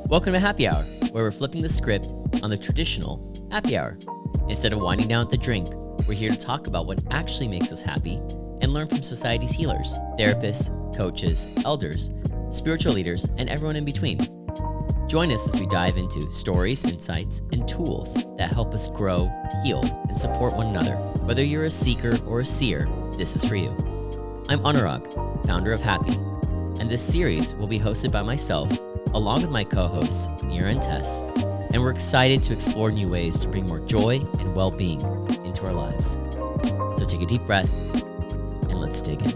Welcome to Happy Hour, where we're flipping the script on the traditional happy hour. Instead of winding down at the drink, we're here to talk about what actually makes us happy and learn from society's healers, therapists, coaches, elders, spiritual leaders, and everyone in between. Join us as we dive into stories, insights, and tools that help us grow, heal, and support one another. Whether you're a seeker or a seer, this is for you. I'm Anurag, founder of Happy, and this series will be hosted by myself, along with my co-hosts, Mira and Tess, and we're excited to explore new ways to bring more joy and well-being into our lives. So take a deep breath, and let's dig in.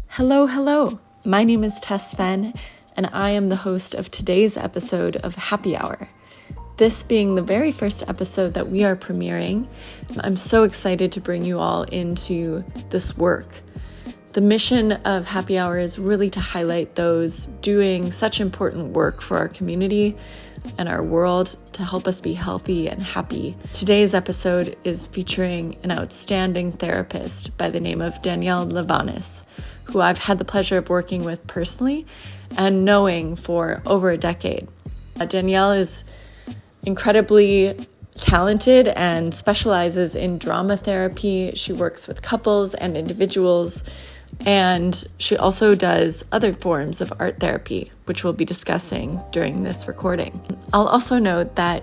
Hello. My name is Tess Fenn, and I am the host of today's episode of Happy Hour. This being the very first episode that we are premiering, I'm so excited to bring you all into this work. The mission of Happy Hour is really to highlight those doing such important work for our community and our world to help us be healthy and happy. Today's episode is featuring an outstanding therapist by the name of Danielle Levanas, who I've had the pleasure of working with personally and knowing for over a decade. Danielle is incredibly talented and specializes in drama therapy. She works with couples and individuals, and she also does other forms of art therapy, which we'll be discussing during this recording. I'll also note that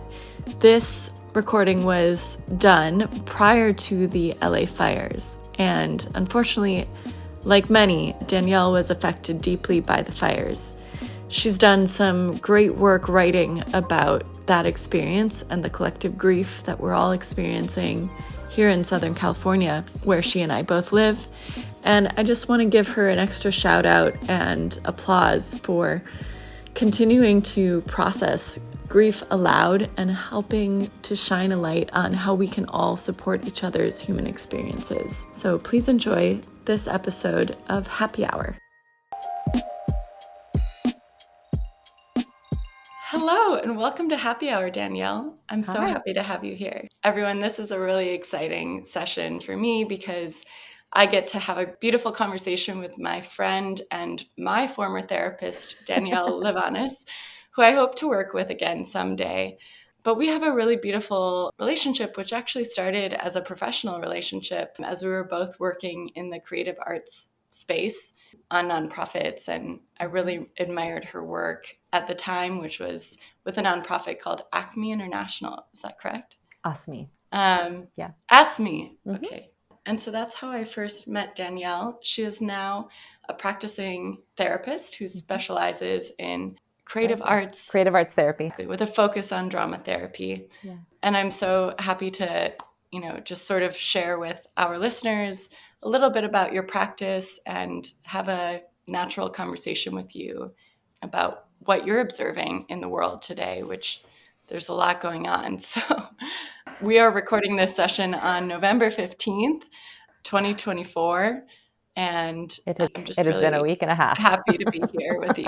this recording was done prior to the LA fires, and unfortunately, like many, Danielle was affected deeply by the fires. She's done some great work writing about that experience and the collective grief that we're all experiencing here in Southern California, where she and I both live. And I just want to give her an extra shout out and applause for continuing to process grief aloud and helping to shine a light on how we can all support each other's human experiences. So please enjoy this episode of Happy Hour. Hello and welcome to Happy Hour, Danielle. I'm so happy to have you here. Everyone, this is a really exciting session for me because I get to have a beautiful conversation with my friend and my former therapist, Danielle Levanas, who I hope to work with again someday. But we have a really beautiful relationship, which actually started as a professional relationship as we were both working in the creative arts space on nonprofits. And I really admired her work at the time, which was with a nonprofit called Acme International. Is that correct? ASME. Yeah. ASME. Mm-hmm. Okay. And so that's how I first met Danielle. She is now a practicing therapist who specializes in creative arts therapy with a focus on drama therapy. Yeah. And I'm so happy to, just sort of share with our listeners a little bit about your practice and have a natural conversation with you about what you're observing in the world today, which there's a lot going on. So we are recording this session on November 15th, 2024. And it has been a week and a half. Happy to be here with you.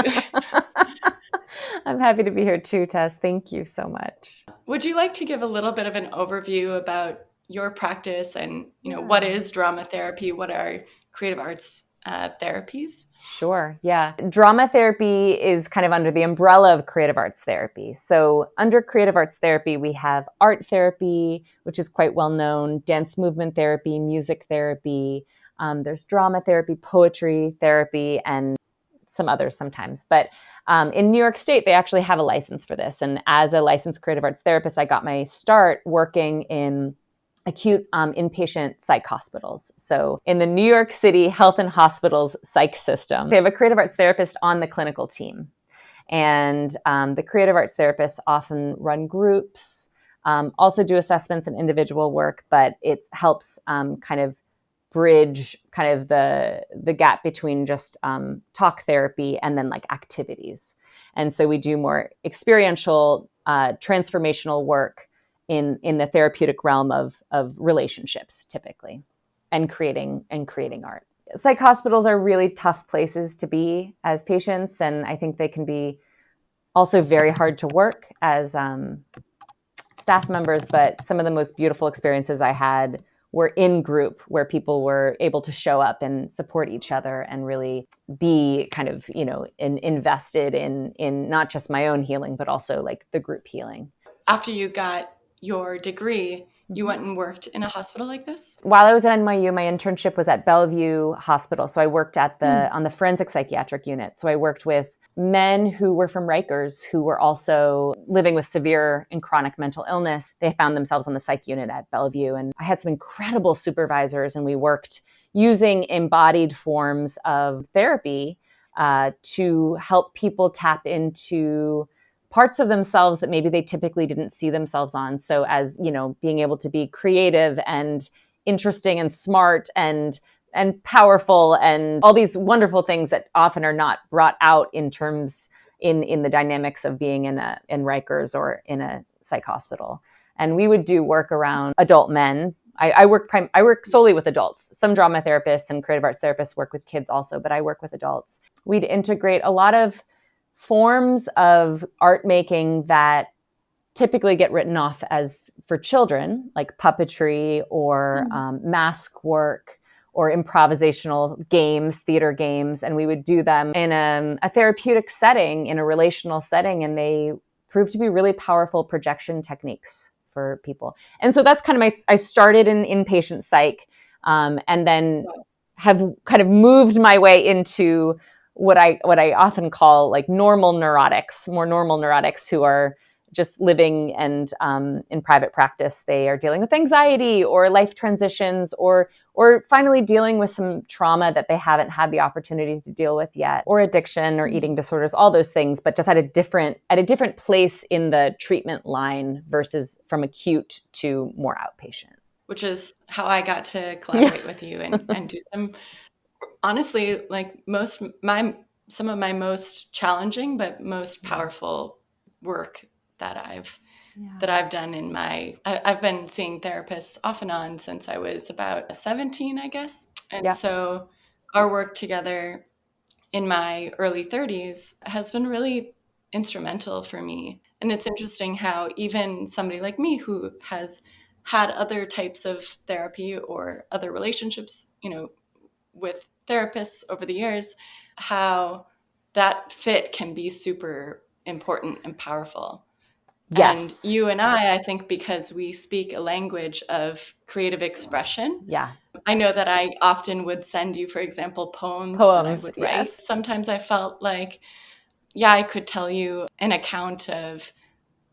I'm happy to be here too, Tess. Thank you so much. Would you like to give a little bit of an overview about your practice and, what is drama therapy? What are creative arts therapies? Sure. Yeah. Drama therapy is kind of under the umbrella of creative arts therapy. So under creative arts therapy, we have art therapy, which is quite well known, dance movement therapy, music therapy. There's drama therapy, poetry therapy, and some others sometimes. But in New York State, they actually have a license for this. And as a licensed creative arts therapist, I got my start working in acute inpatient psych hospitals. So in the New York City Health and Hospitals psych system, they have a creative arts therapist on the clinical team. And the creative arts therapists often run groups, also do assessments and individual work, but it helps kind of bridge kind of the gap between just talk therapy and then like activities. And so we do more experiential, transformational work in the therapeutic realm of relationships typically, and creating art. Psych hospitals are really tough places to be as patients, and I think they can be also very hard to work as staff members. But some of the most beautiful experiences I had were in group, where people were able to show up and support each other and really be kind of, invested in not just my own healing, but also like the group healing. After you got your degree, you went and worked in a hospital like this? While I was at NYU, my internship was at Bellevue Hospital. So I worked on the forensic psychiatric unit. So I worked with men who were from Rikers who were also living with severe and chronic mental illness. They found themselves on the psych unit at Bellevue. And I had some incredible supervisors, and we worked using embodied forms of therapy to help people tap into parts of themselves that maybe they typically didn't see themselves on. So as, being able to be creative and interesting and smart and powerful and all these wonderful things that often are not brought out in terms in the dynamics of being in Rikers or in a psych hospital. And we would do work around adult men. I work solely with adults. Some drama therapists and creative arts therapists work with kids also, but I work with adults. We'd integrate a lot of forms of art making that typically get written off as for children, like puppetry or mask work or improvisational games, theater games. And we would do them in a therapeutic setting, in a relational setting, and they proved to be really powerful projection techniques for people. And so that's kind of I started in inpatient psych, and then have kind of moved my way into what I often call like more normal neurotics who are just living and in private practice. They are dealing with anxiety or life transitions or finally dealing with some trauma that they haven't had the opportunity to deal with yet, or addiction or eating disorders, all those things, but just at a different place in the treatment line versus from acute to more outpatient. Which is how I got to collaborate with you and do some, honestly, like some of my most challenging but most powerful work that I've done I've been seeing therapists off and on since I was about 17, I guess. And so our work together in my early 30s has been really instrumental for me. And it's interesting how even somebody like me who has had other types of therapy or other relationships, with therapists over the years, how that fit can be super important and powerful. Yes. And you and I think because we speak a language of creative expression. Yeah. I know that I often would send you, for example, poems that I would write. Yes. Sometimes I felt like, I could tell you an account of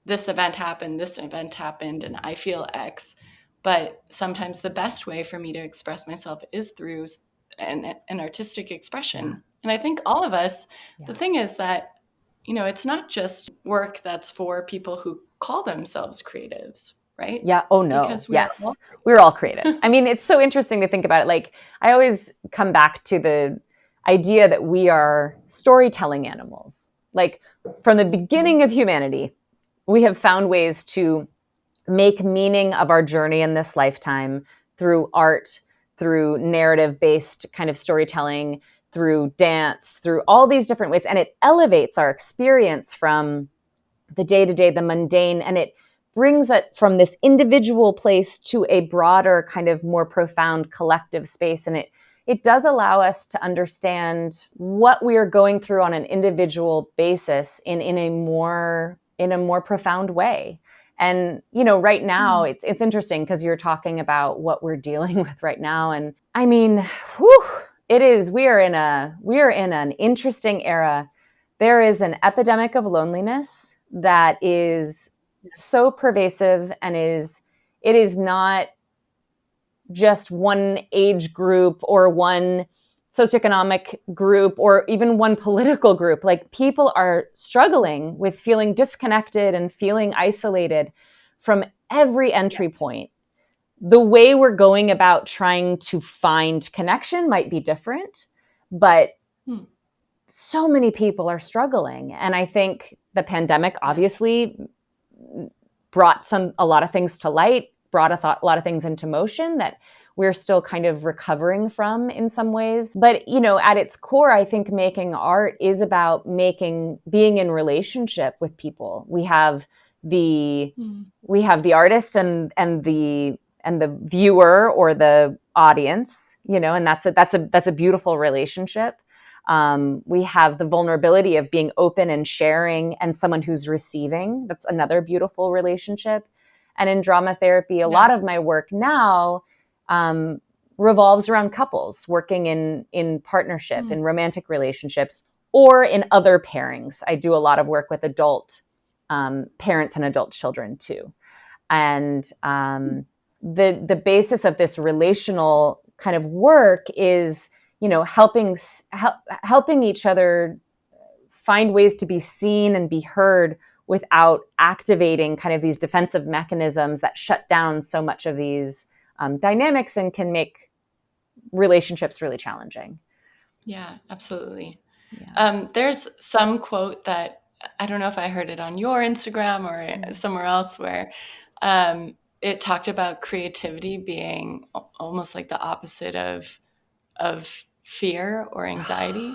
this event happened, and I feel X. But sometimes the best way for me to express myself is through an artistic expression. Yeah. And I think all of us, the thing is that, it's not just work that's for people who call themselves creatives, right? Yeah. Oh, no. Because we're all creative. I mean, it's so interesting to think about it. Like, I always come back to the idea that we are storytelling animals. Like, from the beginning of humanity, we have found ways to make meaning of our journey in this lifetime through art, through narrative-based kind of storytelling, through dance, through all these different ways. And it elevates our experience from the day-to-day, the mundane, and it brings it from this individual place to a broader kind of more profound collective space. And it does allow us to understand what we are going through on an individual basis in a more profound way. And, right now it's interesting because you're talking about what we're dealing with right now. And I mean, we are in an interesting era. There is an epidemic of loneliness that is so pervasive, and it is not just one age group or one socioeconomic group or even one political group. Like, people are struggling with feeling disconnected and feeling isolated from every entry point. The way we're going about trying to find connection might be different, but so many people are struggling. And I think the pandemic obviously brought a lot of things to light, brought a lot of things into motion that we're still kind of recovering from in some ways. But, at its core, I think making art is about being in relationship with people. We have the artist and the viewer or the audience, and that's a beautiful relationship. We have the vulnerability of being open and sharing, and someone who's receiving. That's another beautiful relationship. And in drama therapy, a lot of my work now revolves around couples working in partnership, in romantic relationships, or in other pairings. I do a lot of work with adult parents and adult children too. And the basis of this relational kind of work is, helping each other find ways to be seen and be heard without activating kind of these defensive mechanisms that shut down so much of these dynamics and can make relationships really challenging. Yeah, absolutely. Yeah. There's some quote that I don't know if I heard it on your Instagram or somewhere else where it talked about creativity being almost like the opposite of fear or anxiety.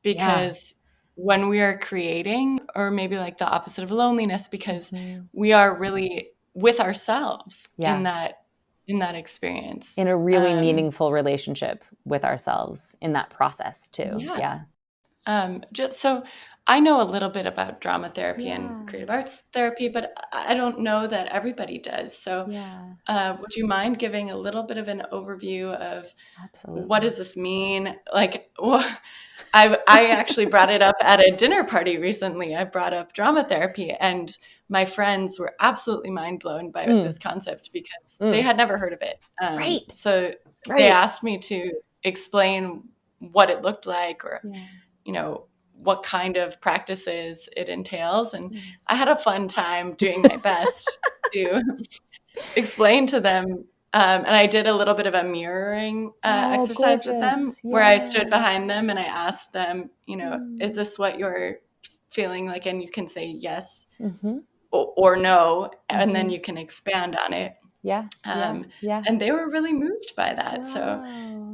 Because when we are creating, or maybe like the opposite of loneliness, because we are really with ourselves in that experience, in a really meaningful relationship with ourselves in that process too. Just so I know a little bit about drama therapy and creative arts therapy, but I don't know that everybody does. So would you mind giving a little bit of an overview of what does this mean? Like, I actually brought it up at a dinner party recently. I brought up drama therapy, and my friends were absolutely mind blown by this concept because they had never heard of it. So they asked me to explain what it looked like, or what kind of practices it entails. And I had a fun time doing my best to explain to them. And I did a little bit of a mirroring exercise with them where I stood behind them and I asked them, is this what you're feeling like? And you can say yes or no, and then you can expand on it. And they were really moved by that. So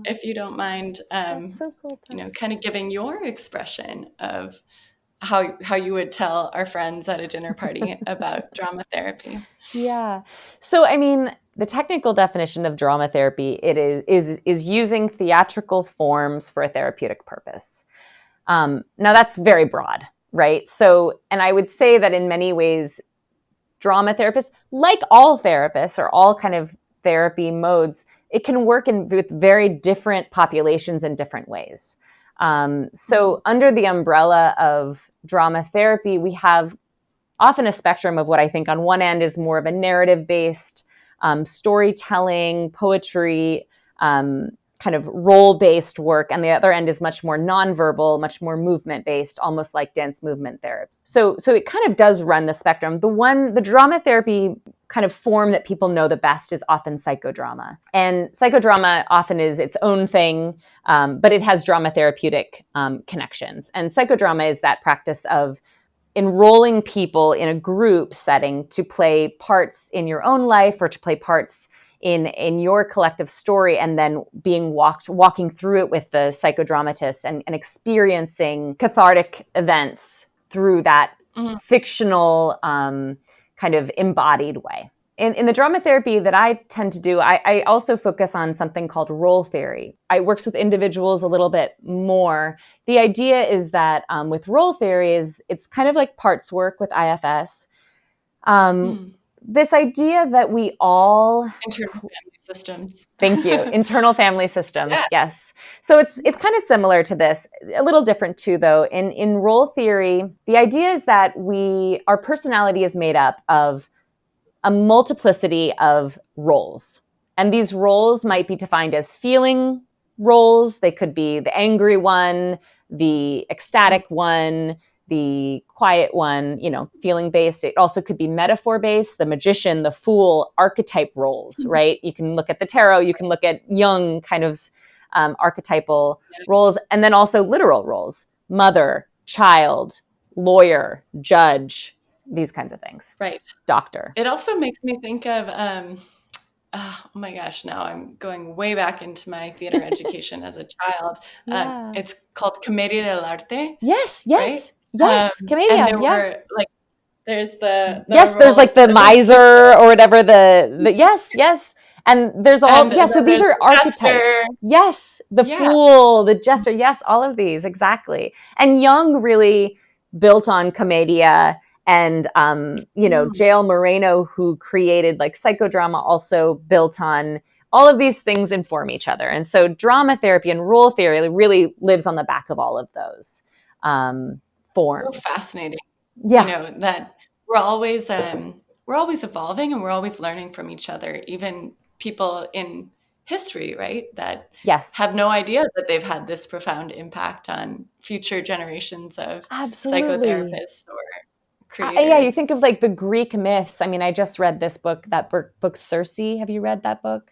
if you don't mind, so cool, kind of giving your expression of how you would tell our friends at a dinner party about drama therapy. So, I mean, the technical definition of drama therapy, it is using theatrical forms for a therapeutic purpose. Now that's very broad, right? So, and I would say that in many ways, drama therapists, like all therapists or all kind of therapy modes, it can work with very different populations in different ways. So under the umbrella of drama therapy, we have often a spectrum of what I think on one end is more of a narrative-based storytelling, poetry, kind of role-based work, and the other end is much more nonverbal, much more movement-based, almost like dance movement therapy. So it kind of does run the spectrum. The drama therapy kind of form that people know the best is often psychodrama. And psychodrama often is its own thing, but it has drama therapeutic connections. And psychodrama is that practice of enrolling people in a group setting to play parts in your own life or to play parts in your collective story, and then walking through it with the psychodramatist and experiencing cathartic events through that fictional kind of embodied way. In the drama therapy that I tend to do, I also focus on something called role theory. I works with individuals a little bit more. The idea is that with role theory it's kind of like parts work with IFS. This idea that we all internal family systems. Thank you. Internal family systems. Yes. So it's kind of similar to this, a little different too, though. In role theory, the idea is that our personality is made up of a multiplicity of roles. And these roles might be defined as feeling roles. They could be the angry one, the ecstatic one, the quiet one, feeling based. It also could be metaphor based, the magician, the fool, archetype roles, right? You can look at the tarot, you can look at Jung kind of archetypal roles, and then also literal roles, mother, child, lawyer, judge, these kinds of things. Right. Doctor. It also makes me think of, oh my gosh, now I'm going way back into my theater education as a child. It's called Commedia dell'arte. Yes. Right? Yes. Commedia. And there were like There's the yes, there's role, like the miser or whatever, the yes. And there's all, and yeah, so then these there's are the archetypes. jester. Yes, the Yeah. fool, the jester, yes, all of these, exactly. And Jung really built on commedia, and Jael Moreno, who created like psychodrama, also built on all of these things inform each other. And so drama therapy and role theory really lives on the back of all of those So forms. fascinating. Yeah. That we're always evolving and we're always learning from each other, even people in history, right? That Yes. have no idea that they've had this profound impact on future generations of Absolutely. psychotherapists or Yeah, you creators. think of like the Greek myths. I mean, I just read this book, that book Circe. Have you read that book?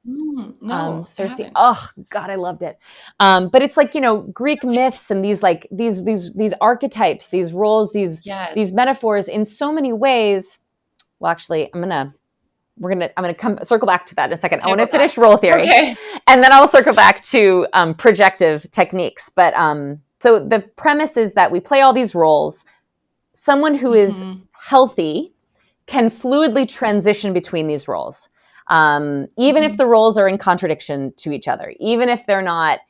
No, I Circe. haven't. Oh God, I loved it. But it's like, Greek myths and these like these archetypes, these roles, Yes. these metaphors in so many ways. Well, actually, I'm gonna come circle back to that in a second. I want to Table that. finish role theory, Okay. and then I'll circle back to projective techniques. But so the premise is that we play all these roles. Someone who is healthy can fluidly transition between these roles, even if the roles are in contradiction to each other, even if they're not.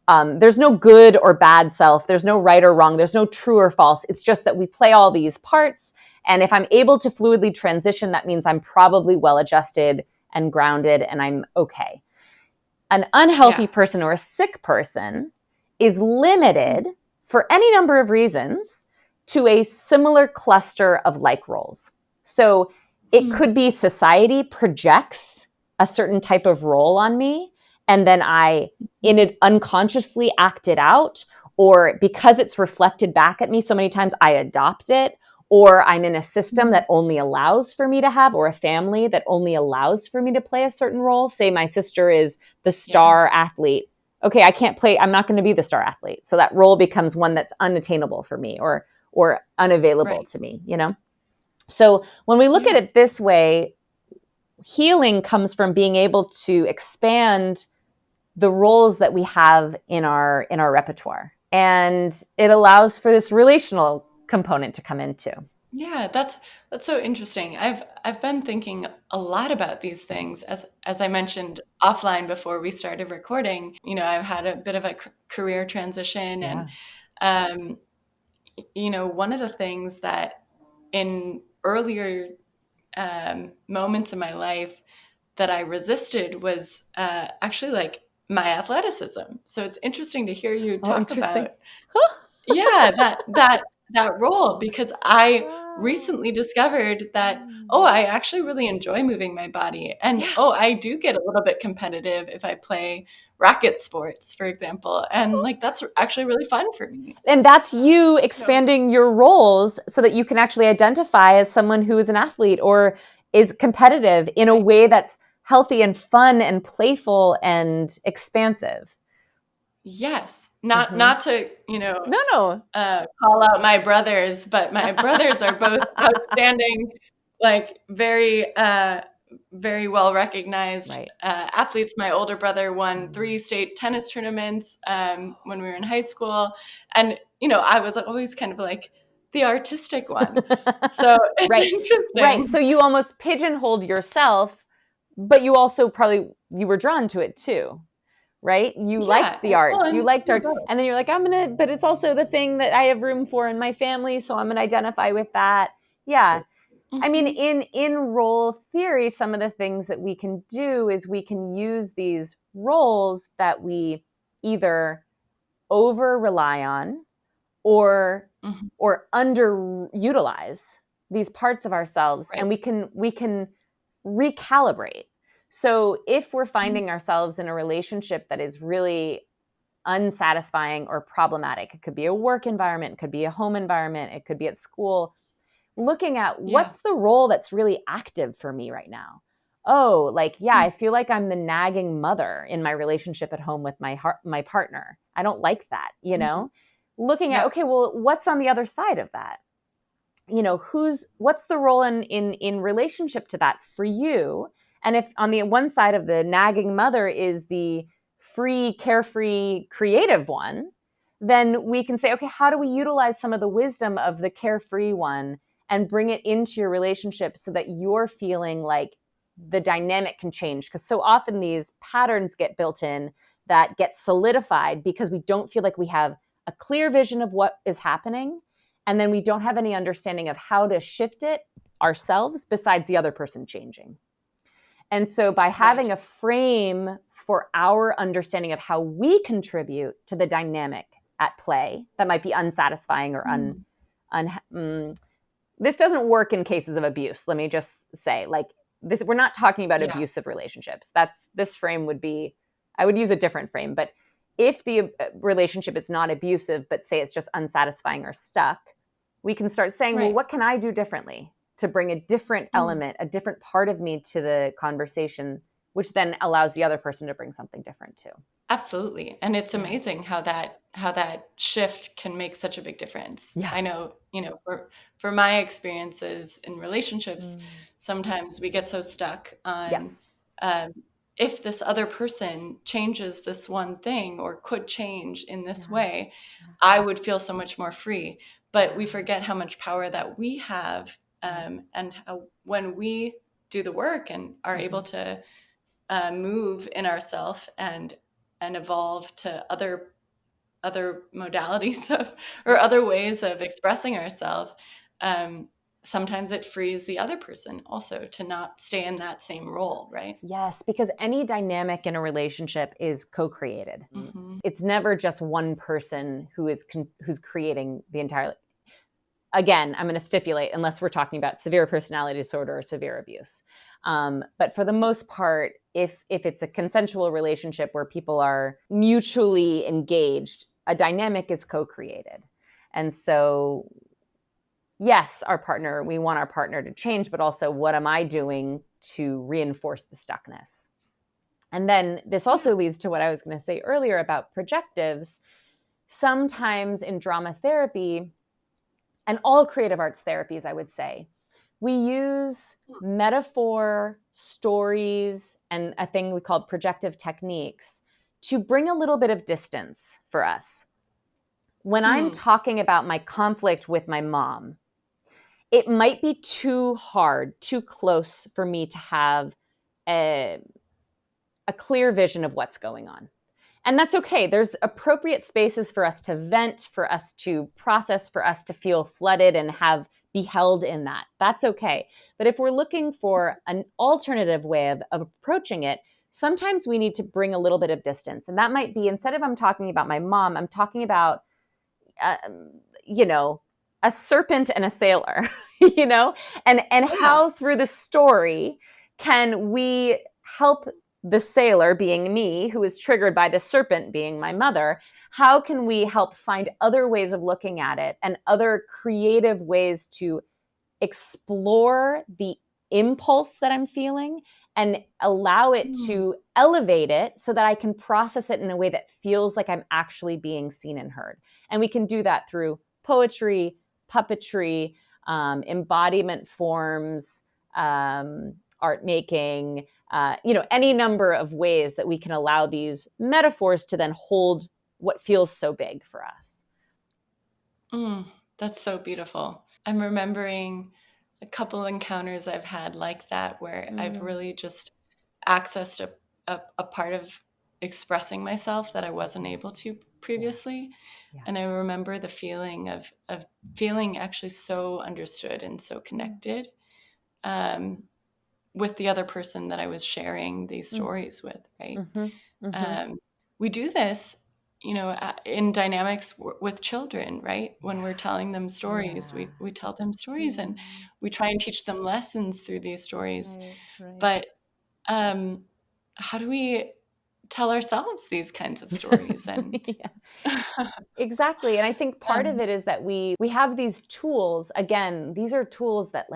There's no good or bad self. There's no right or wrong. There's no true or false. It's just that we play all these parts. And if I'm able to fluidly transition, that means I'm probably well adjusted and grounded and I'm okay. An unhealthy person or a sick person is limited for any number of reasons to a similar cluster of like roles. So it could be society projects a certain type of role on me, and then I in it unconsciously act it out, or because it's reflected back at me so many times, I adopt it, or I'm in a system that only allows for me to have, or a family that only allows for me to play a certain role. Say my sister is the star athlete. Okay, I can't play, I'm not going to be the star athlete. So that role becomes one that's unattainable for me, or unavailable to me, So when we look at it this way, healing comes from being able to expand the roles that we have in our repertoire, and it allows for this relational component to come into. Yeah, that's so interesting. I've been thinking a lot about these things as I mentioned offline before we started recording. I've had a bit of a career transition, and one of the things that in earlier moments in my life that I resisted was actually like my athleticism. So it's interesting to hear you talk about that role, because I recently discovered that I actually really enjoy moving my body, and I do get a little bit competitive if I play racket sports, for example, and like that's actually really fun for me. And that's you expanding your roles so that you can actually identify as someone who is an athlete or is competitive in a way that's healthy and fun and playful and expansive. Yes, not to No. call out my brothers, but my brothers are both outstanding, like very well recognized athletes. My older brother won 3 state tennis tournaments when we were in high school, and I was always kind of like the artistic one. So it's interesting. Right. So you almost pigeonholed yourself, but you also you were drawn to it too. Right? You liked the arts, you liked art. And then you're like, but it's also the thing that I have room for in my family. So I'm going to identify with that. Yeah. I mean, in role theory, some of the things that we can do is we can use these roles that we either over rely on or underutilize these parts of ourselves, and we can recalibrate. So if we're finding ourselves in a relationship that is really unsatisfying or problematic, it could be a work environment, it could be a home environment, it could be at school, looking at what's the role that's really active for me right now. I feel like I'm the nagging mother in my relationship at home with my partner. I don't like that, looking at, okay, well, what's on the other side of that? What's the role in relationship to that for you? And if on the one side of the nagging mother is the free, carefree, creative one, then we can say, okay, how do we utilize some of the wisdom of the carefree one and bring it into your relationship so that you're feeling like the dynamic can change. Because so often these patterns get built in that get solidified because we don't feel like we have a clear vision of what is happening. And then we don't have any understanding of how to shift it ourselves besides the other person changing. And so by having a frame for our understanding of how we contribute to the dynamic at play that might be unsatisfying or this doesn't work in cases of abuse. Let me just say, like, this, we're not talking about abusive relationships. This frame would be, I would use a different frame. But if the relationship is not abusive, but say it's just unsatisfying or stuck, we can start saying, well, what can I do differently to bring a different element, a different part of me to the conversation, which then allows the other person to bring something different too. Absolutely. And it's amazing how that shift can make such a big difference. Yeah. I know, for my experiences in relationships, sometimes we get so stuck on if this other person changes this one thing or could change in this way, I would feel so much more free. But we forget how much power that we have, and how, when we do the work and are able to move in ourselves and evolve to other modalities of, or other ways of expressing ourselves, sometimes it frees the other person also to not stay in that same role, right? Yes, because any dynamic in a relationship is co-created. It's never just one person who's creating the entire. Again, I'm going to stipulate, unless we're talking about severe personality disorder or severe abuse. But for the most part, if it's a consensual relationship where people are mutually engaged, a dynamic is co-created. And so, yes, we want our partner to change, but also what am I doing to reinforce the stuckness? And then this also leads to what I was going to say earlier about projectives. Sometimes in drama therapy, and all creative arts therapies, I would say, we use metaphor, stories, and a thing we call projective techniques to bring a little bit of distance for us. When I'm talking about my conflict with my mom, it might be too hard, too close for me to have a clear vision of what's going on. And that's okay. There's appropriate spaces for us to vent, for us to process, for us to feel flooded and be held in that. That's okay. But if we're looking for an alternative way of approaching it, sometimes we need to bring a little bit of distance. And that might be, instead of I'm talking about my mom, I'm talking about, a serpent and a sailor, and how through the story can we help the sailor, being me, who is triggered by the serpent, being my mother, how can we help find other ways of looking at it and other creative ways to explore the impulse that I'm feeling and allow it to elevate it so that I can process it in a way that feels like I'm actually being seen and heard. And we can do that through poetry, puppetry, embodiment forms, art making, any number of ways that we can allow these metaphors to then hold what feels so big for us. That's so beautiful. I'm remembering a couple encounters I've had like that where I've really just accessed a part of expressing myself that I wasn't able to previously. Yeah. And I remember the feeling of feeling actually so understood and so connected with the other person that I was sharing these stories with, right? We do this, in dynamics with children, right? When we're telling them stories, we tell them stories and we try and teach them lessons through these stories. Right. But how do we tell ourselves these kinds of stories? And Exactly. And I think part of it is that we have these tools. Again, these are tools that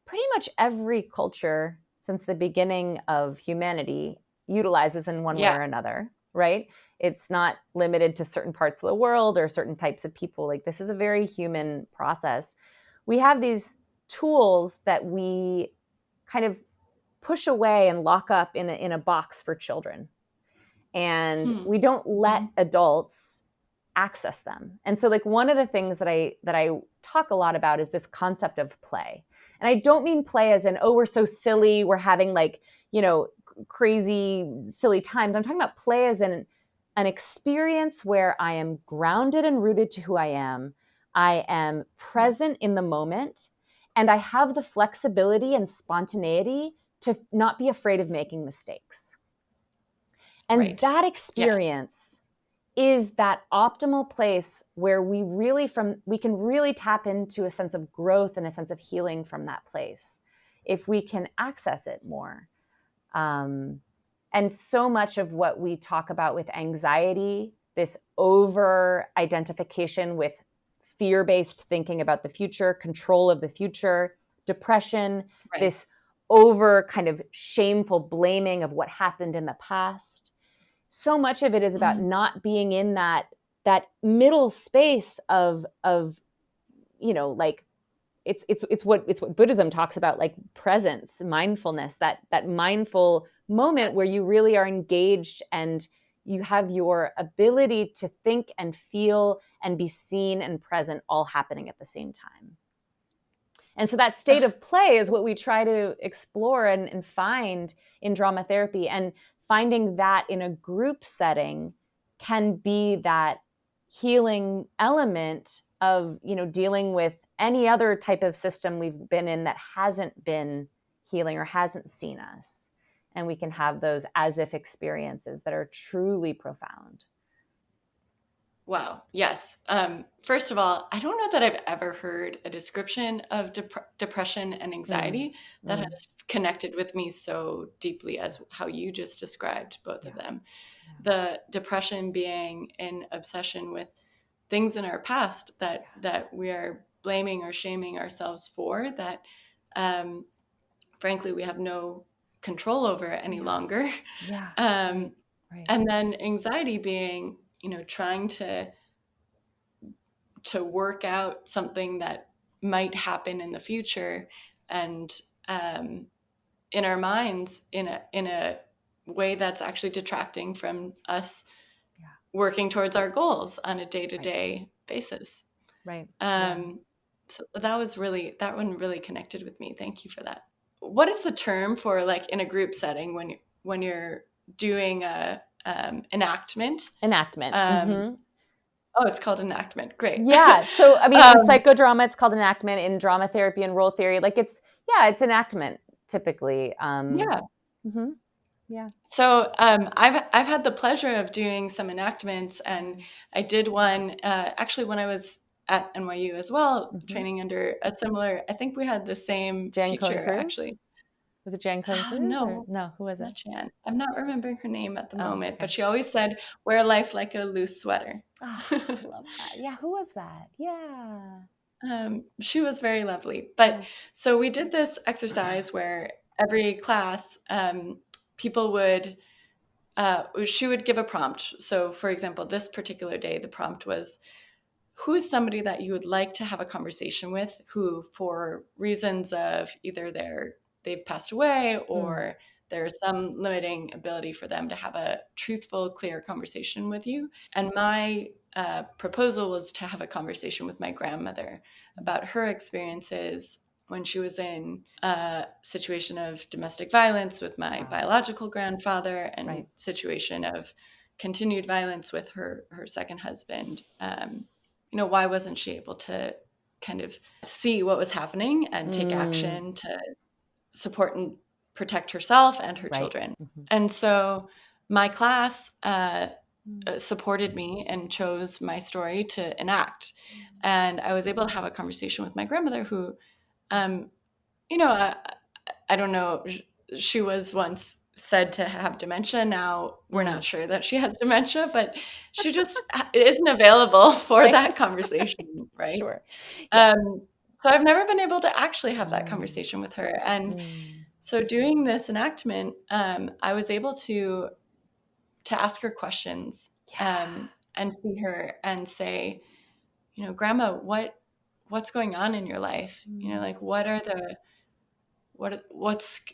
pretty much every culture since the beginning of humanity utilizes in one way or another, right? It's not limited to certain parts of the world or certain types of people. This is a very human process. We have these tools that we kind of push away and lock up in a box for children. And we don't let adults access them. And so like one of the things that I talk a lot about is this concept of play. And I don't mean play as in, oh, we're so silly, we're having like, crazy, silly times. I'm talking about play as in an experience where I am grounded and rooted to who I am present in the moment, and I have the flexibility and spontaneity to not be afraid of making mistakes. And that experience is that optimal place where we can really tap into a sense of growth and a sense of healing from that place if we can access it more. And so much of what we talk about with anxiety, this over identification with fear-based thinking about the future, control of the future, depression, this over kind of shameful blaming of what happened in the past. So much of it is about not being in that middle space of like it's what Buddhism talks about, like presence, mindfulness, that mindful moment where you really are engaged and you have your ability to think and feel and be seen and present all happening at the same time. And so that state of play is what we try to explore and find in drama therapy. And finding that in a group setting can be that healing element of, dealing with any other type of system we've been in that hasn't been healing or hasn't seen us. And we can have those as if experiences that are truly profound. Wow. Yes. First of all, I don't know that I've ever heard a description of depression and anxiety that has connected with me so deeply as how you just described both of them. Yeah. The depression being an obsession with things in our past that we are blaming or shaming ourselves for, that frankly we have no control over any longer. Yeah. Right. And then anxiety being, trying to work out something that might happen in the future, and in our minds in a way that's actually detracting from us working towards our goals on a day-to-day basis. Right. So that one really connected with me. Thank you for that. What is the term for, like, in a group setting when you're doing a enactment? Oh, it's called enactment. Great. Yeah. So, I mean, in psychodrama, it's called enactment. In drama therapy and role theory, like it's enactment typically. Yeah. Mm-hmm. Yeah. So I've had the pleasure of doing some enactments, and I did one actually when I was at NYU as well, training under a similar. I think we had the same teacher actually. Was it Jan Cohen-Cruz? No, who was it? Not Jan. I'm not remembering her name at the moment, but she always said, "Wear life like a loose sweater." Oh, I love that. Yeah, who was that? Yeah. She was very lovely. But so we did this exercise where every class, people would, she would give a prompt. So for example, this particular day, the prompt was, who's somebody that you would like to have a conversation with who, for reasons of either they've passed away or there's some limiting ability for them to have a truthful, clear conversation with you. And my proposal was to have a conversation with my grandmother about her experiences when she was in a situation of domestic violence with my biological grandfather, and situation of continued violence with her second husband. Why wasn't she able to kind of see what was happening and take action to support and protect herself and her children? And so my class supported me and chose my story to enact. And I was able to have a conversation with my grandmother who, I don't know, she was once said to have dementia. Now we're not sure that she has dementia, but she just isn't available for that conversation, right? Sure. Yes. So I've never been able to actually have that conversation with her. And so doing this enactment, I was able to ask her questions and see her and say, Grandma, what's going on in your life? Like what's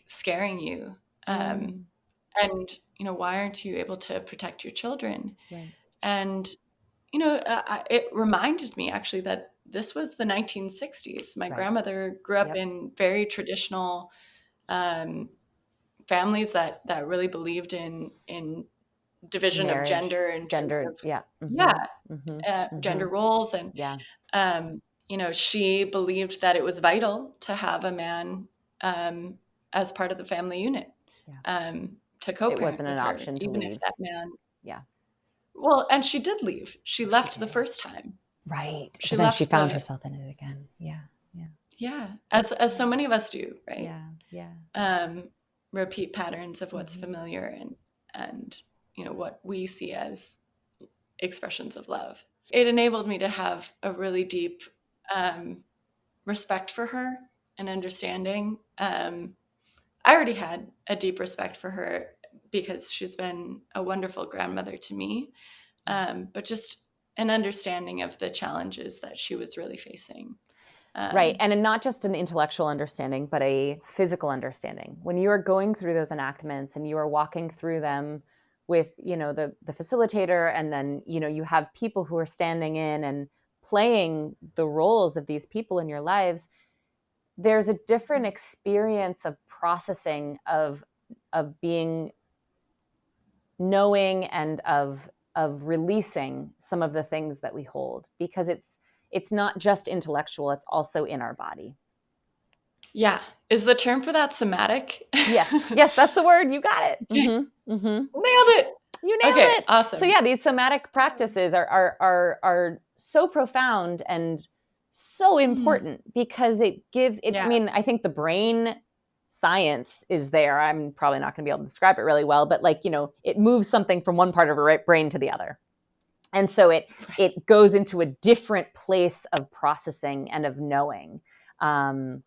scaring you? And why aren't you able to protect your children? Right. And it reminded me actually that this was the 1960s. My grandmother grew up in very traditional families that really believed in division Marriage, of gender and gender, gender roles. And, she believed that it was vital to have a man as part of the family unit to co-parent. It wasn't with an her, option to even leave. if that man. Yeah. Well, and she did leave. She left the first time. Right. She But then left she found herself in it again. Yeah. Yeah. Yeah. As so many of us do, right? Yeah. Yeah. Repeat patterns of what's familiar and what we see as expressions of love. It enabled me to have a really deep respect for her and understanding. I already had a deep respect for her because she's been a wonderful grandmother to me, but just an understanding of the challenges that she was really facing. Right. And not just an intellectual understanding, but a physical understanding. When you are going through those enactments and you are walking through them with, the facilitator, and then, you have people who are standing in and playing the roles of these people in your lives, there's a different experience of processing, of being knowing, and of releasing some of the things that we hold, because it's not just intellectual, it's also in our body. Yeah. Is the term for that somatic? Yes, that's the word. You got it. Nailed it. You nailed it. Awesome. So yeah, these somatic practices are so profound and so important because it gives it. I mean, I think the brain science is there. I'm probably not going to be able to describe it really well, but it moves something from one part of our brain to the other. And so it goes into a different place of processing and of knowing. And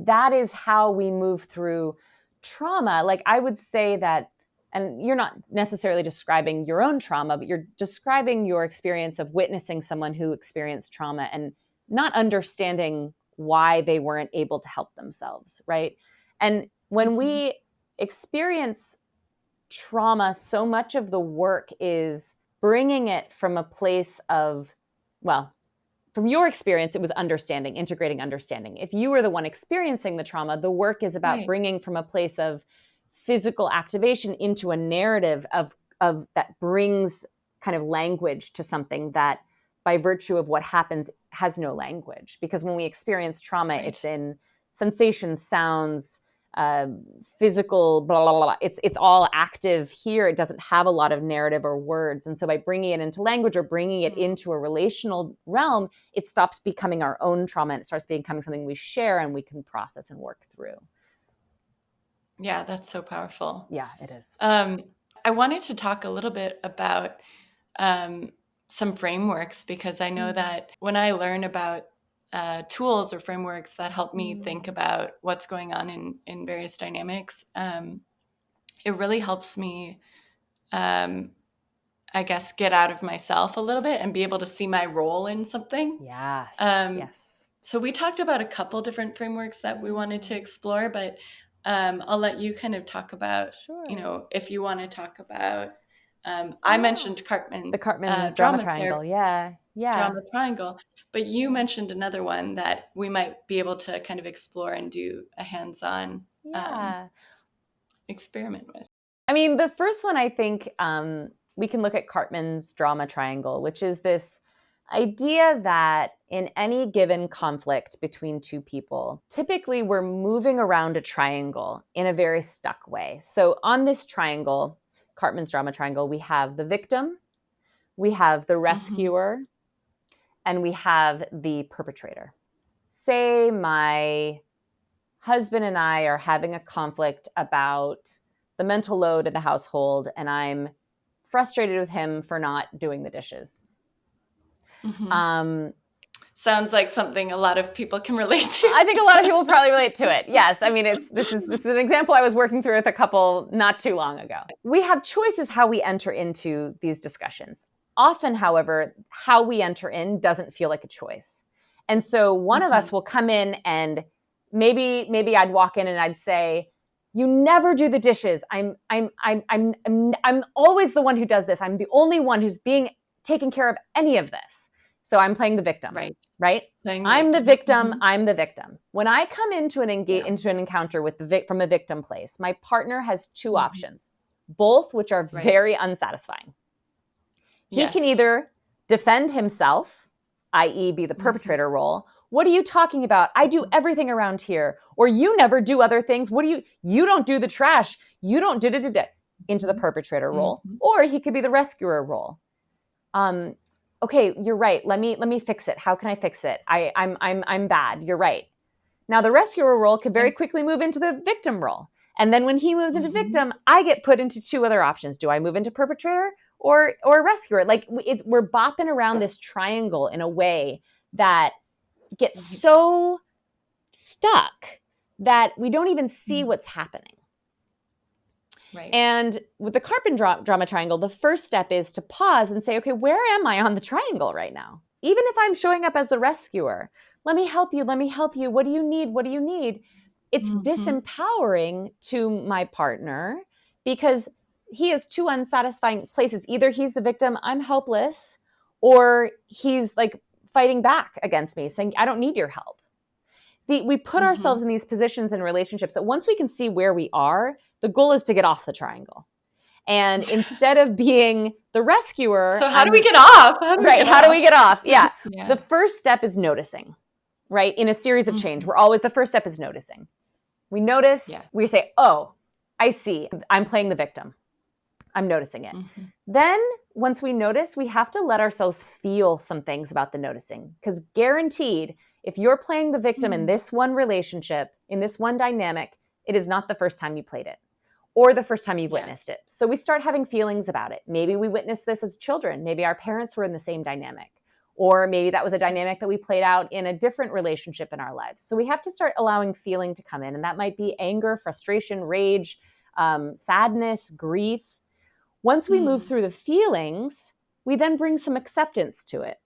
that is how we move through trauma. Like, I would say that, and you're not necessarily describing your own trauma, but you're describing your experience of witnessing someone who experienced trauma and not understanding why they weren't able to help themselves, right? And when we experience trauma, so much of the work is bringing it from a place of, from your experience, it was understanding, integrating understanding. If you were the one experiencing the trauma, the work is about bringing from a place of physical activation into a narrative of that brings kind of language to something that, by virtue of what happens, has no language. Because when we experience trauma, it's in sensations, sounds, physical, blah, blah, blah. It's all active here. It doesn't have a lot of narrative or words. And so by bringing it into language or bringing it into a relational realm, it stops becoming our own trauma and it starts becoming something we share and we can process and work through. Yeah, that's so powerful. Yeah, it is. I wanted to talk a little bit about some frameworks, because I know that when I learn about tools or frameworks that help me think about what's going on in various dynamics, it really helps me, I guess, get out of myself a little bit and be able to see my role in something. Yes, yes. So we talked about a couple different frameworks that we wanted to explore, but I'll let you kind of talk about, if you want to talk about, I mentioned Karpman. The Karpman drama triangle. Therapy. Yeah. Drama triangle. But you mentioned another one that we might be able to kind of explore and do a hands-on experiment with. I mean, the first one, I think we can look at Karpman's drama triangle, which is this idea that in any given conflict between two people, typically we're moving around a triangle in a very stuck way. So on this triangle, Karpman's drama triangle, we have the victim, we have the rescuer, and we have the perpetrator. Say my husband and I are having a conflict about the mental load in the household, and I'm frustrated with him for not doing the dishes. Sounds like something a lot of people can relate to. I think a lot of people probably relate to it. Yes. I mean, this is an example I was working through with a couple not too long ago. We have choices how we enter into these discussions. Often, however, how we enter in doesn't feel like a choice. And so one of us will come in and maybe I'd walk in and I'd say, "You never do the dishes. I'm always the one who does this. I'm the only one who's being taken care of any of this. So I'm playing the victim, right? I'm the victim. I'm the victim. When I come into an encounter with from a victim place, my partner has two options, both which are very unsatisfying. He can either defend himself, i.e. be the perpetrator role. What are you talking about? I do everything around here. Or you never do other things. You don't do the trash. You don't do into the perpetrator role. Or he could be the rescuer role. Okay, you're right. Let me fix it. How can I fix it? I'm bad. You're right. Now the rescuer role could very quickly move into the victim role. And then when he moves into victim, I get put into two other options. Do I move into perpetrator or rescuer? Like we're bopping around this triangle in a way that gets so stuck that we don't even see what's happening. Right. And with the Karpman drama triangle, the first step is to pause and say, okay, where am I on the triangle right now? Even if I'm showing up as the rescuer, let me help you. Let me help you. What do you need? What do you need? It's disempowering to my partner because he has two unsatisfying places. Either he's the victim, I'm helpless, or he's like fighting back against me saying, I don't need your help. We put ourselves in these positions in relationships that once we can see where we are, the goal is to get off the triangle. And instead of being the rescuer... So how do we get off? How do we get off? Yeah. The first step is noticing, right? In a series of change, the first step is noticing. We notice, we say, oh, I see. I'm playing the victim. I'm noticing it. Then once we notice, we have to let ourselves feel some things about the noticing. Because guaranteed, if you're playing the victim in this one relationship, in this one dynamic, it is not the first time you played it or the first time you've witnessed it. So we start having feelings about it. Maybe we witnessed this as children. Maybe our parents were in the same dynamic. Or maybe that was a dynamic that we played out in a different relationship in our lives. So we have to start allowing feeling to come in. And that might be anger, frustration, rage, sadness, grief. Once we move through the feelings, we then bring some acceptance to it.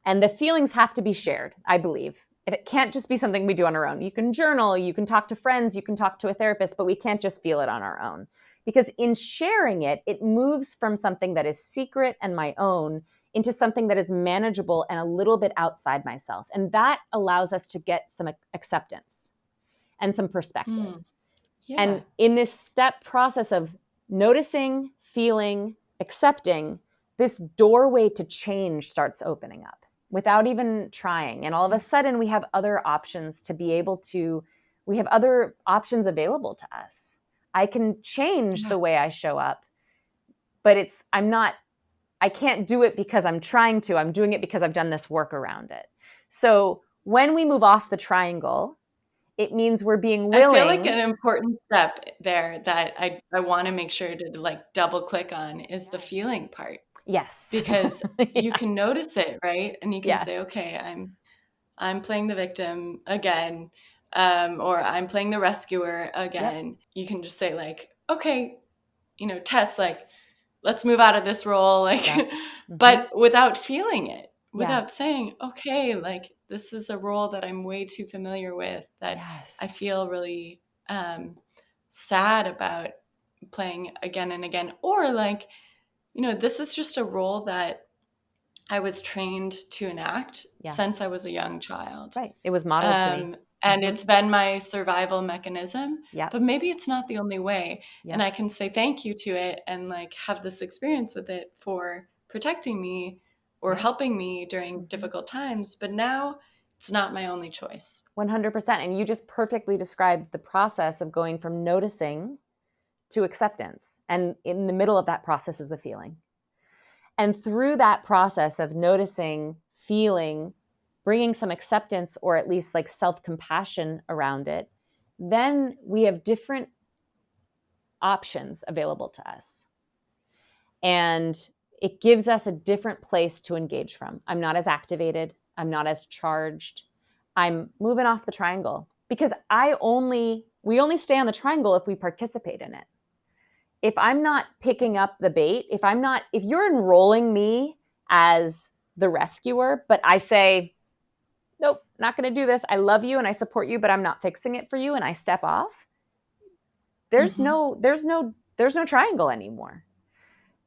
And the feelings have to be shared, I believe. It can't just be something we do on our own. You can journal, you can talk to friends, you can talk to a therapist, but we can't just feel it on our own. Because in sharing it, it moves from something that is secret and my own into something that is manageable and a little bit outside myself. And that allows us to get some acceptance and some perspective. And in this step process of noticing, feeling, accepting, this doorway to change starts opening up without even trying. And all of a sudden we have other options we have other options available to us. I can change the way I show up, but I can't do it because I'm trying to. I'm doing it because I've done this work around it. So when we move off the triangle, it means we're being willing. I feel like an important step there that I want to make sure to like double click on is the feeling part. Yes. Because you can notice it, right? And you can say, okay, I'm playing the victim again, or I'm playing the rescuer again. You can just say like, okay, Tess, like, let's move out of this role, like, but without feeling it, without saying, okay, like this is a role that I'm way too familiar with, that I feel really sad about playing again and again, or like, this is just a role that I was trained to enact since I was a young child. Right. It was modeled to me. And it's been my survival mechanism, but maybe it's not the only way. And I can say thank you to it and like have this experience with it for protecting me or helping me during difficult times. But now it's not my only choice. 100%. And you just perfectly described the process of going from noticing to acceptance. And in the middle of that process is the feeling. And through that process of noticing, feeling, bringing some acceptance or at least like self-compassion around it, then we have different options available to us. And it gives us a different place to engage from. I'm not as activated. I'm not as charged. I'm moving off the triangle because we only stay on the triangle if we participate in it. If I'm not picking up the bait, if you're enrolling me as the rescuer, but I say, nope, not going to do this. I love you and I support you, but I'm not fixing it for you. And I step off. There's no triangle anymore.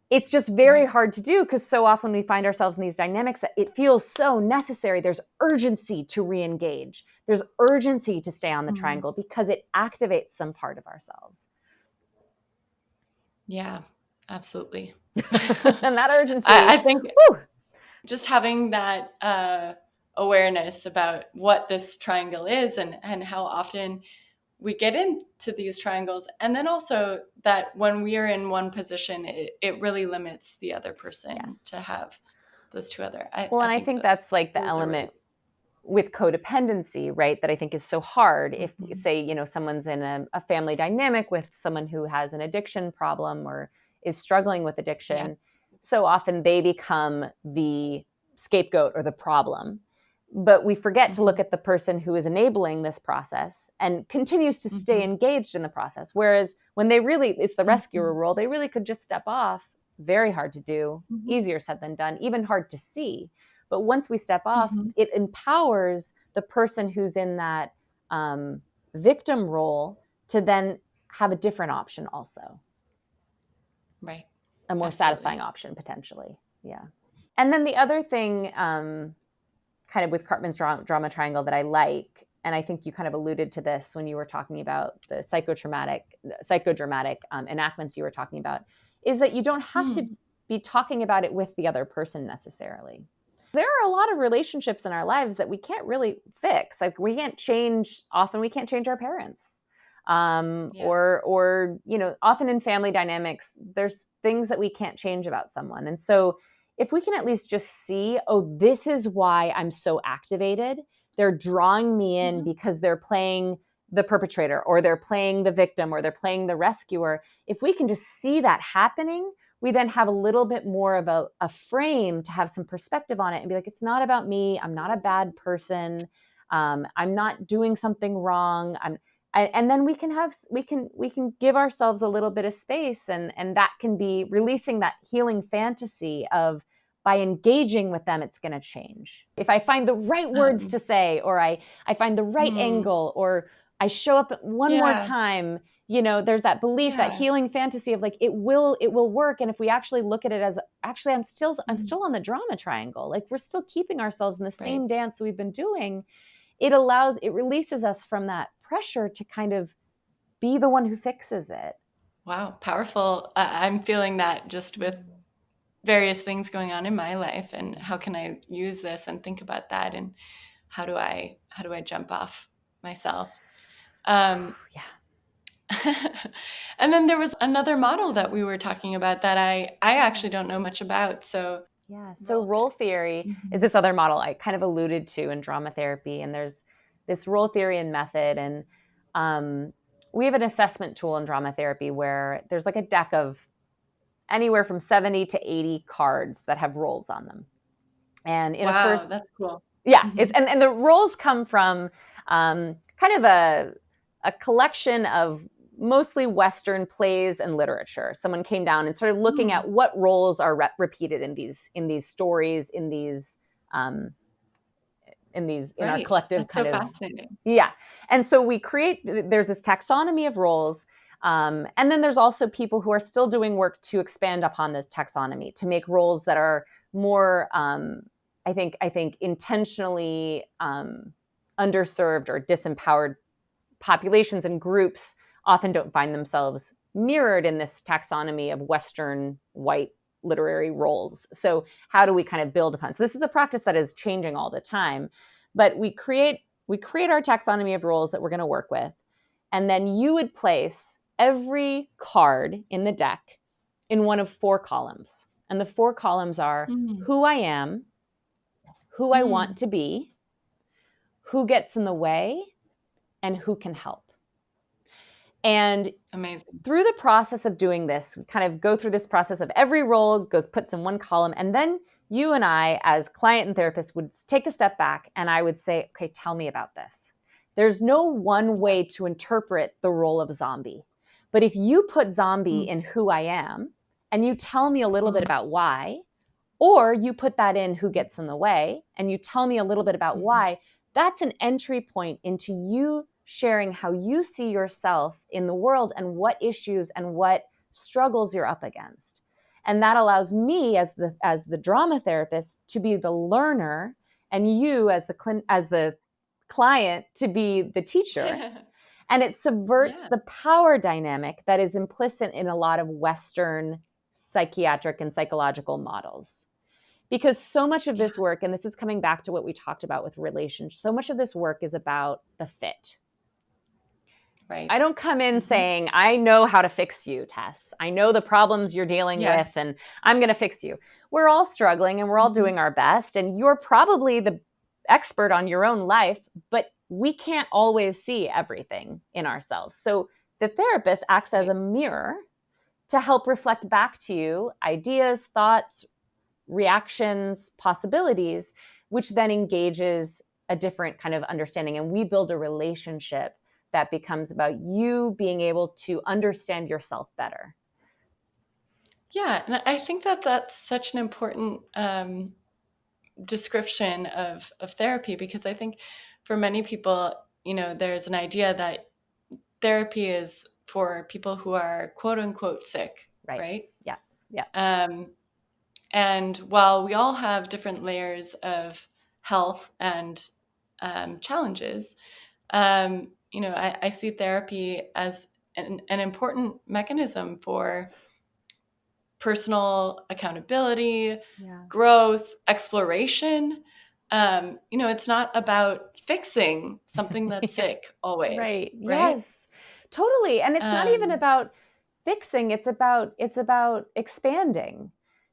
it's just very hard to do, because so often we find ourselves in these dynamics that it feels so necessary. There's urgency to re-engage. There's urgency to stay on the triangle because it activates some part of ourselves. Yeah, absolutely. And that urgency, I think just having that awareness about what this triangle is and how often we get into these triangles. And then also that when we are in one position, it really limits the other person to have those two other. I think that's like the element with codependency, right? That I think is so hard. If say, someone's in a family dynamic with someone who has an addiction problem or is struggling with addiction, so often they become the scapegoat or the problem. But we forget to look at the person who is enabling this process and continues to stay engaged in the process. Whereas when it's the rescuer role, they really could just step off. Very hard to do, easier said than done, even hard to see. But once we step off, it empowers the person who's in that victim role to then have a different option also. Right. A more satisfying option, potentially. Yeah. And then the other thing, kind of with Karpman's drama triangle that I like, and I think you kind of alluded to this when you were talking about the psychodramatic enactments you were talking about, is that you don't have to be talking about it with the other person necessarily. There are a lot of relationships in our lives that we can't really fix. Like often we can't change our parents. Or often in family dynamics, there's things that we can't change about someone. And so if we can at least just see, this is why I'm so activated. They're drawing me in because they're playing the perpetrator, or they're playing the victim, or they're playing the rescuer. If we can just see that happening, we then have a little bit more of a frame to have some perspective on it and be like, it's not about me. I'm not a bad person. I'm not doing something wrong. And then we can give ourselves a little bit of space, and that can be releasing that healing fantasy of, by engaging with them, it's going to change. If I find the right words to say, or I find the right angle, or I show up one more time, there's that belief, that healing fantasy of like, it will work. And if we actually look at it as, actually, I'm still on the drama triangle. Like, we're still keeping ourselves in the same dance we've been doing. It releases us from that pressure to kind of be the one who fixes it. Wow, powerful. I'm feeling that just with various things going on in my life, and how can I use this and think about that, and how do I jump off myself? And then there was another model that we were talking about that I actually don't know much about. So role theory is this other model I kind of alluded to in drama therapy, and there's this role theory and method, and we have an assessment tool in drama therapy where there's like a deck of anywhere from 70 to 80 cards that have roles on them. And that's cool. Yeah, it's and the roles come from kind of a collection of mostly Western plays and literature. Someone came down and started looking at what roles are repeated in these stories, in our collective. That's kind of fascinating. Yeah, and so there's this taxonomy of roles. And then there's also people who are still doing work to expand upon this taxonomy, to make roles that are more, I think intentionally underserved or disempowered populations and groups often don't find themselves mirrored in this taxonomy of Western white literary roles. So how do we kind of build upon? So this is a practice that is changing all the time, but we create our taxonomy of roles that we're going to work with. And then you would place every card in the deck in one of 4 columns. And the 4 columns are who I am, who I want to be, who gets in the way, and who can help. And amazing. Through the process of doing this, we kind of go through this process of every role puts in one column. And then you and I, as client and therapist, would take a step back, and I would say, okay, tell me about this. There's no one way to interpret the role of zombie. But if you put zombie in who I am, and you tell me a little bit about why, or you put that in who gets in the way, and you tell me a little bit about why, that's an entry point into you sharing how you see yourself in the world and what issues and what struggles you're up against. And that allows me as the drama therapist to be the learner, and you as the client to be the teacher. And it subverts the power dynamic that is implicit in a lot of Western psychiatric and psychological models. Because so much of this work, and this is coming back to what we talked about with relationships, so much of this work is about the fit. Right. I don't come in saying, I know how to fix you, Tess. I know the problems you're dealing with, and I'm going to fix you. We're all struggling and we're all doing our best. And you're probably the expert on your own life, but we can't always see everything in ourselves. So the therapist acts as a mirror to help reflect back to you ideas, thoughts, reactions, possibilities, which then engages a different kind of understanding. And we build a relationship that becomes about you being able to understand yourself better. Yeah, and I think that that's such an important description of therapy, because I think for many people, there's an idea that therapy is for people who are quote unquote sick, right? Yeah. And while we all have different layers of health and challenges, I see therapy as an important mechanism for personal accountability, growth, exploration. It's not about fixing something that's sick always. Right. Yes, totally. And it's not even about fixing. It's about expanding,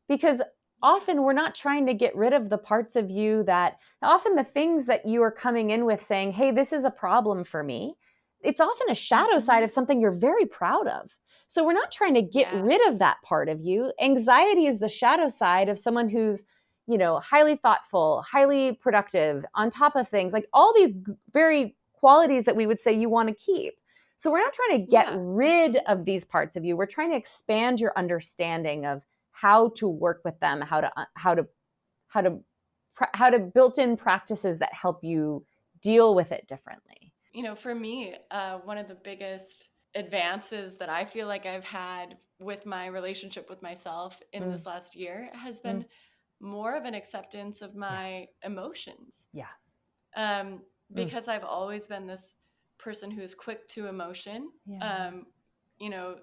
because often we're not trying to get rid of the parts of you that often the things that you are coming in with saying, hey, this is a problem for me. It's often a shadow side of something you're very proud of. So we're not trying to get rid of that part of you. Anxiety is the shadow side of someone who's, highly thoughtful, highly productive, on top of things, like all these very qualities that we would say you want to keep. So we're not trying to get rid of these parts of you. We're trying to expand your understanding of how to work with them, how to built in practices that help you deal with it differently. For me, one of the biggest advances that I feel like I've had with my relationship with myself in this last year has been more of an acceptance of my emotions. Because I've always been this person who's quick to emotion.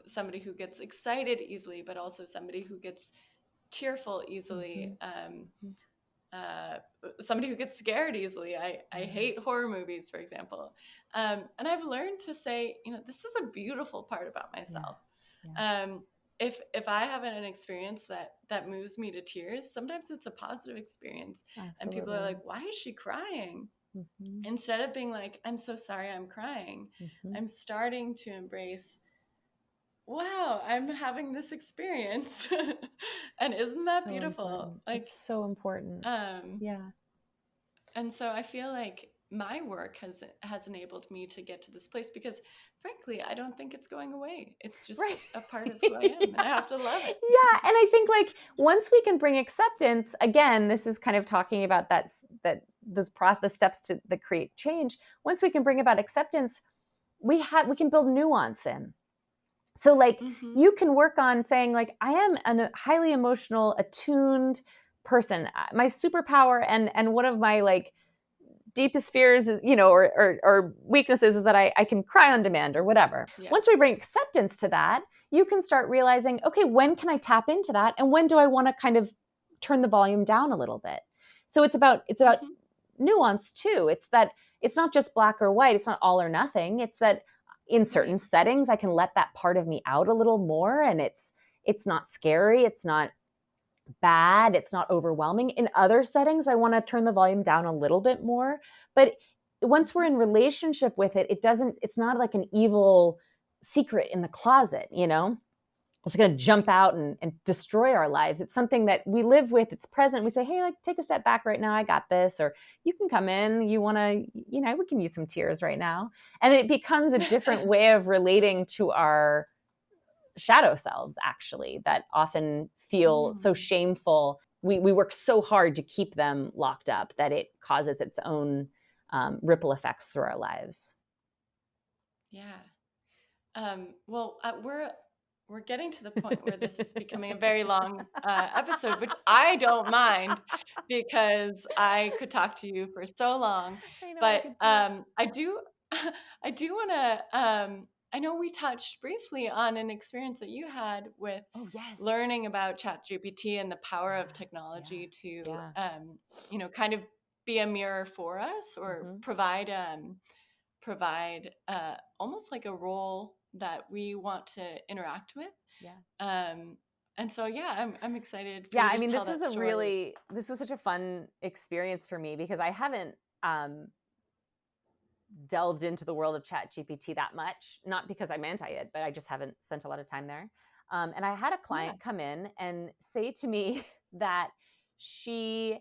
Somebody who gets excited easily, but also somebody who gets tearful easily. Somebody who gets scared easily. I hate horror movies, for example. And I've learned to say, this is a beautiful part about myself. If I have an experience that moves me to tears, sometimes it's a positive experience. Absolutely. And people are like, why is she crying? Instead of being like, I'm so sorry I'm crying, I'm starting to embrace, wow, I'm having this experience. And isn't that so beautiful? Important. It's so important. And so I feel like my work has enabled me to get to this place, because frankly, I don't think it's going away. It's just a part of who I am, and I have to love it. Yeah. And I think like once we can bring acceptance, again, this is kind of talking about this process, steps that create change. Once we can bring about acceptance, we can build nuance in. So like you can work on saying like, I am a highly emotional, attuned person. My superpower and one of my like deepest fears is, or weaknesses is that I can cry on demand or whatever. Once we bring acceptance to that, you can start realizing, okay, when can I tap into that? And when do I want to kind of turn the volume down a little bit? So it's about nuance too. It's that it's not just black or white. It's not all or nothing. It's that in certain settings, I can let that part of me out a little more, and it's not scary. It's not bad. It's not overwhelming. In other settings, I want to turn the volume down a little bit more. But once we're in relationship with it, it's not like an evil secret in the closet, It's going to jump out and destroy our lives. It's something that we live with. It's present. We say, hey, like, take a step back right now. I got this. Or you can come in. You want to, we can use some tears right now. And it becomes a different way of relating to our shadow selves, actually, that often feel so shameful. We work so hard to keep them locked up that it causes its own ripple effects through our lives. Yeah. Well, we're we're getting to the point where this is becoming a very long episode, which I don't mind because I could talk to you for so long. I know, I But could too. I do, I do want to. I know we touched briefly on an experience that you had with Oh, yes. learning about ChatGPT and the power of Yeah, technology to, yeah. kind of be a mirror for us, or Mhm. provide almost like a role that we want to interact with. Yeah. And so, yeah, I'm excited for Yeah, you I to mean, tell that story. this was such a fun experience for me because I haven't delved into the world of ChatGPT that much, not because I'm anti it, but I just haven't spent a lot of time there. And I had a client come in and say to me that she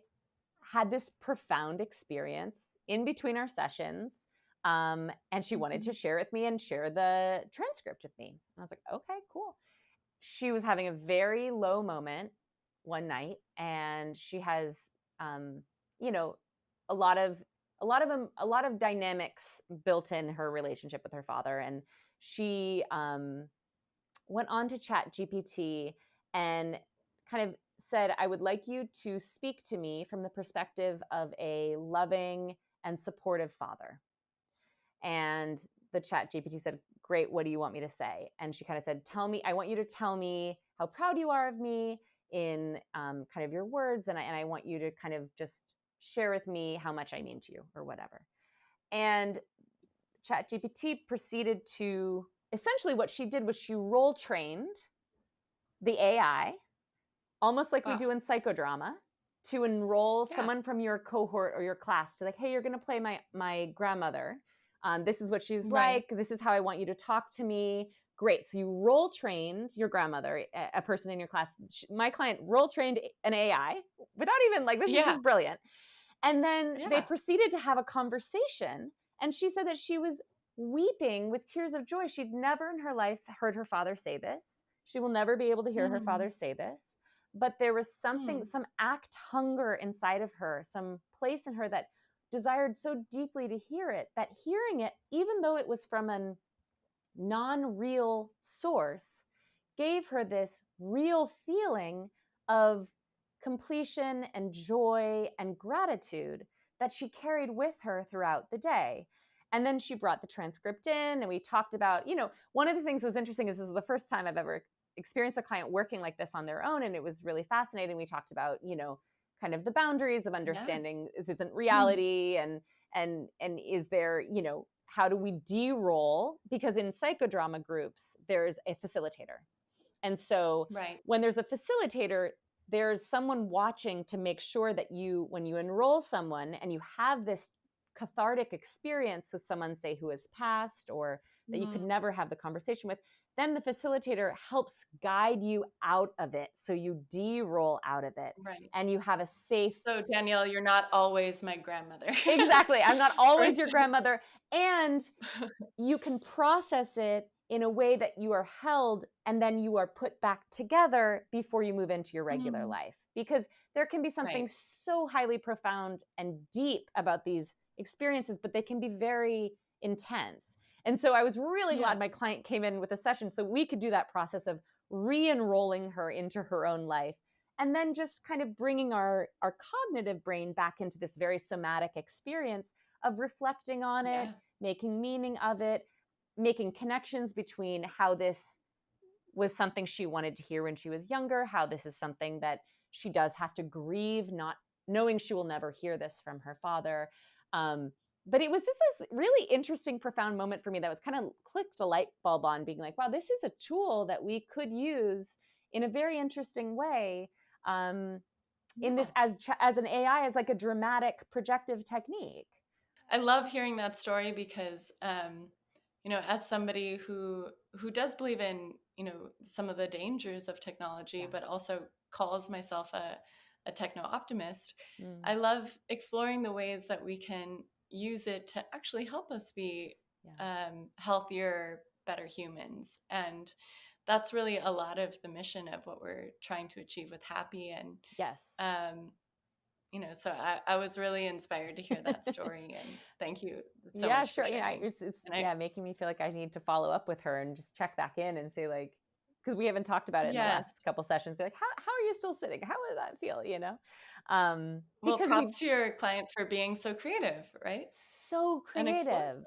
had this profound experience in between our sessions. And she wanted to share with me and share the transcript with me. And I was like, okay, cool. She was having a very low moment one night, and she has, you know, a lot of a lot of dynamics built in her relationship with her father, and she went on to Chat GPT and kind of said, I would like you to speak to me from the perspective of a loving and supportive father. And the Chat GPT said, great, what do you want me to say? And she kind of said, I want you to tell me how proud you are of me in kind of your words. And I want you to kind of just share with me how much I mean to you or whatever. And Chat GPT proceeded to, essentially what she did was she role trained the AI, almost like we Wow. do in psychodrama, to enroll Yeah. someone from your cohort or your class to, like, hey, you're going to play my grandmother. This is what she's Right. like. This is how I want you to talk to me. Great. So you role trained your grandmother, a person in your class. My client role trained an AI without even, like, this is Yeah. just brilliant. And then they Yeah. proceeded to have a conversation. And she said that she was weeping with tears of joy. She'd never in her life heard her father say this. She will never be able to hear her father say this. But there was something, some act hunger inside of her, some place in her that desired so deeply to hear it, that hearing it, even though it was from a non-real source, gave her this real feeling of completion and joy and gratitude that she carried with her throughout the day. And then she brought the transcript in and we talked about, one of the things that was interesting is this is the first time I've ever experienced a client working like this on their own. And it was really fascinating. We talked about, kind of the boundaries of understanding this isn't reality, and is there, how do we de-roll? Because in psychodrama groups, there's a facilitator. And so Right. when there's a facilitator, there's someone watching to make sure that when you enroll someone and you have this cathartic experience with someone, say, who has passed or that you could never have the conversation with, then the facilitator helps guide you out of it. So you de-roll out of it. Right. And you have a safe... So, Danielle, you're not always my grandmother. Exactly. I'm not always your Right. grandmother. And you can process it in a way that you are held and then you are put back together before you move into your regular life. Because there can be something Right. so highly profound and deep about these experiences, but they can be very intense. And so I was really glad my client came in with a session so we could do that process of re-enrolling her into her own life, and then just kind of bringing our cognitive brain back into this very somatic experience of reflecting on it, making meaning of it, making connections between how this was something she wanted to hear when she was younger, how this is something that she does have to grieve, not knowing she will never hear this from her father. But it was just this really interesting, profound moment for me that was kind of clicked a light bulb on, being like, wow, this is a tool that we could use in a very interesting way, in this as an AI, as like a dramatic projective technique. I love hearing that story because, as somebody who does believe in, some of the dangers of technology, but also calls myself a techno optimist, I love exploring the ways that we can use it to actually help us be healthier, better humans. And that's really a lot of the mission of what we're trying to achieve with Happy. And so I was really inspired to hear that story, and thank you so much Sure. for sharing. It's making me feel like I need to follow up with her and just check back in and say, like, because we haven't talked about it in the Yeah. last couple sessions. Be like, how are you still sitting? How would that feel? You know? Well, Because props to your client for being so creative, right? so And exploring. creative,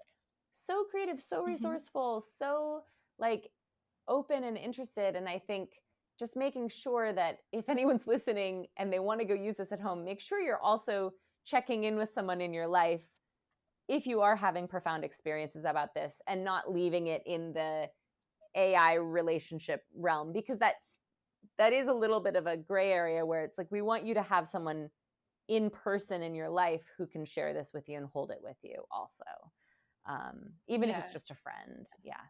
so creative, so Mhm. resourceful, so like open and interested. And I think just making sure that if anyone's listening and they want to go use this at home, make sure you're also checking in with someone in your life if you are having profound experiences about this, and not leaving it in the AI relationship realm, because that is a little bit of a gray area where it's like, we want you to have someone in person in your life who can share this with you and hold it with you also. Even if it's just a friend. Yeah.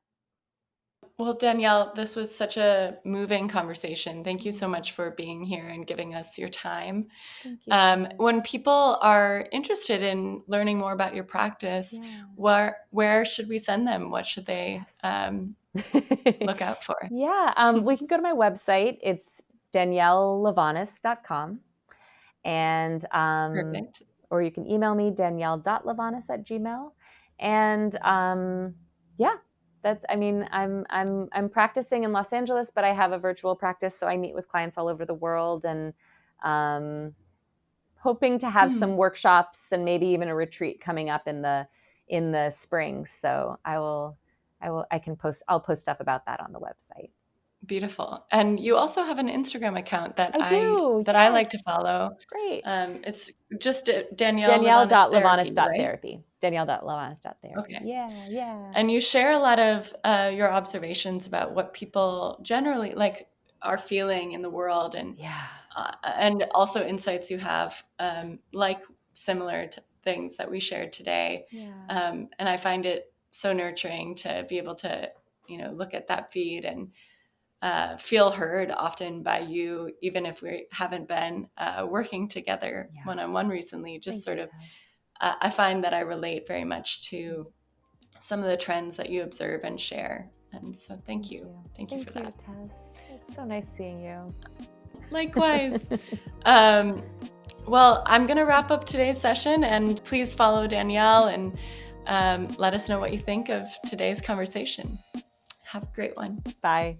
Well, Danielle, this was such a moving conversation. Thank you so much for being here and giving us your time. Thank you. When people are interested in learning more about your practice, where should we send them? What should they look out for? Yeah, we can go to my website. It's daniellelevanas.com. And Perfect. or you can email me, danielle.levanas@gmail. And yeah, I'm practicing in Los Angeles, but I have a virtual practice, so I meet with clients all over the world, and hoping to have some workshops and maybe even a retreat coming up in the spring. So I'll post stuff about that on the website. Beautiful. And you also have an Instagram account that I like to follow. Great. It's just Danielle.Levanas.therapy, right? Danielle.Levanas.therapy. Danielle.Levanas.therapy. Okay. Yeah. And you share a lot of your observations about what people generally like are feeling in the world, and also insights you have, like similar to things that we shared today. And I find it so nurturing to be able to, look at that feed and feel heard often by you, even if we haven't been working together one-on-one recently. Just I find that I relate very much to some of the trends that you observe and share. And so thank you. Thank you for that. Tess. It's so nice seeing you. Likewise. Well, I'm going to wrap up today's session, and please follow Danielle and let us know what you think of today's conversation. Have a great one. Bye.